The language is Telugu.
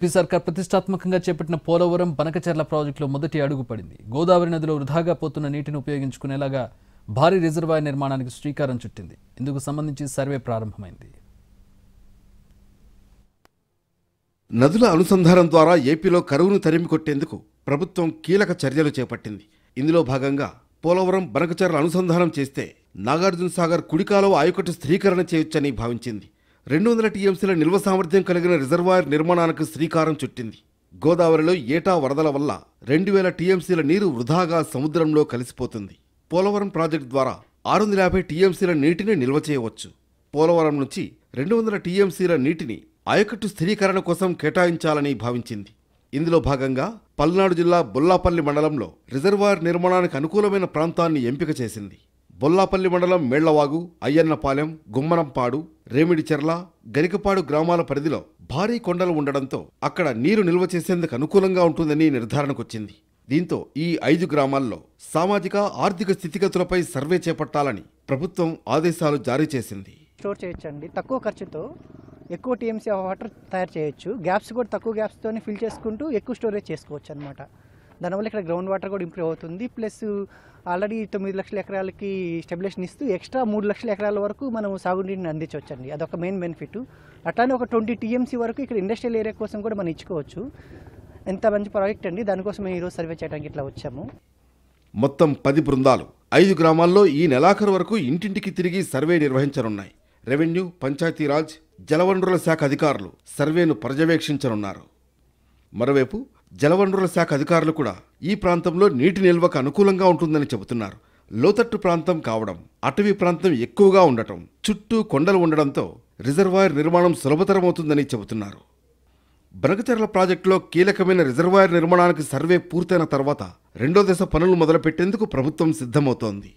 ఏపీ సర్కార్ ప్రతిష్టాత్మకంగా చేపట్టిన పోలవరం బనకచెర్ల ప్రాజెక్టులో మొదటి అడుగు పడింది. గోదావరి నదిలో వృధాగా పోతున్న నీటిని ఉపయోగించుకునేలాగా భారీ రిజర్వాయర్ నిర్మాణానికి శ్రీకారం చుట్టింది. ఇందుకు సంబంధించి సర్వే ప్రారంభమైంది. నదుల అనుసంధానం ద్వారా ఏపీలో కరువును తరిమి కొట్టేందుకు ప్రభుత్వం కీలక చర్యలు చేపట్టింది. ఇందులో భాగంగా పోలవరం బనకచెర్ల అనుసంధానం చేస్తే నాగార్జున సాగర్ కుడికాలువ ఆయకట్టు స్థిరీకరణ చేయొచ్చని భావించింది. 200 టీఎంసీల నిల్వ సామర్థ్యం కలిగిన రిజర్వాయర్ నిర్మాణానికి శ్రీకారం చుట్టింది. గోదావరిలో ఏటా వరదల వల్ల 2000 టీఎంసీల నీరు వృధాగా సముద్రంలో కలిసిపోతుంది. పోలవరం ప్రాజెక్టు ద్వారా 650 టీఎంసీల నీటిని నిల్వ చేయవచ్చు. పోలవరం నుంచి 200 టీఎంసీల నీటిని ఆయకట్టు స్థిరీకరణ కోసం కేటాయించాలని భావించింది. ఇందులో భాగంగా పల్నాడు జిల్లా బొల్లాపల్లి మండలంలో రిజర్వాయర్ నిర్మాణానికి అనుకూలమైన ప్రాంతాన్ని ఎంపిక చేసింది. బొల్లాపల్లి మండలం మేళ్లవాగు, అయ్యన్నపాలెం, గుమ్మనంపాడు, రేమిడిచెర్ల, గరికపాడు గ్రామాల పరిధిలో భారీ కొండలు ఉండడంతో అక్కడ నీరు నిల్వ చేసేందుకు అనుకూలంగా ఉంటుందని నిర్ధారణకొచ్చింది. దీంతో ఈ 5 గ్రామాల్లో సామాజిక ఆర్థిక స్థితిగతులపై సర్వే చేపట్టాలని ప్రభుత్వం ఆదేశాలు జారీ చేసింది. స్టోర్ చేయొచ్చండి, తక్కువ ఖర్చుతో ఎక్కువ టీఎంసీ వాటర్ తయారు చేయొచ్చు. గ్యాప్స్ కూడా తక్కువ గ్యాప్స్తో ఫిల్ చేసుకుంటూ ఎక్కువ స్టోరేజ్ చేసుకోవచ్చు అనమాట. దానివల్ల ఇక్కడ గ్రౌండ్ వాటర్ కూడా ఇంప్రూవ్ అవుతుంది. ప్లస్ ఆల్రెడీ 9 లక్షల ఎకరాలకి స్టెబిలేషన్ ఇస్తూ ఎక్స్ట్రా 3 లక్షల ఎకరాల వరకు మనం సాగునీటిని అందించవచ్చండి. అదొక మెయిన్ బెనిఫిట్. అట్లానే ఒక 20 టీఎంసీ వరకు ఇక్కడ ఇండస్ట్రియల్ ఏరియా కోసం కూడా మనం ఇచ్చుకోవచ్చు. ఎంత మంచి ప్రాజెక్ట్ అండి. దానికోసం మేము ఈరోజు సర్వే చేయడానికి ఇట్లా వచ్చాము. మొత్తం 10 బృందాలు 5 గ్రామాల్లో ఈ నెలాఖరు వరకు ఇంటింటికి తిరిగి సర్వే నిర్వహించనున్నాయి. రెవెన్యూ, పంచాయతీరాజ్, జలవనరుల శాఖ అధికారులు సర్వేను పర్యవేక్షించనున్నారు. మరోవైపు జలవనరుల శాఖ అధికారులు కూడా ఈ ప్రాంతంలో నీటి నిల్వకు అనుకూలంగా ఉంటుందని చెబుతున్నారు. లోతట్టు ప్రాంతం కావడం, అటవీ ప్రాంతం ఎక్కువగా ఉండటం, చుట్టూ కొండలు ఉండడంతో రిజర్వాయర్ నిర్మాణం సులభతరమవుతుందని చెబుతున్నారు. బనకచెర్ల ప్రాజెక్టులో కీలకమైన రిజర్వాయర్ నిర్మాణానికి సర్వే పూర్తయిన తర్వాత 2వ దశ పనులు మొదలుపెట్టేందుకు ప్రభుత్వం సిద్ధమవుతోంది.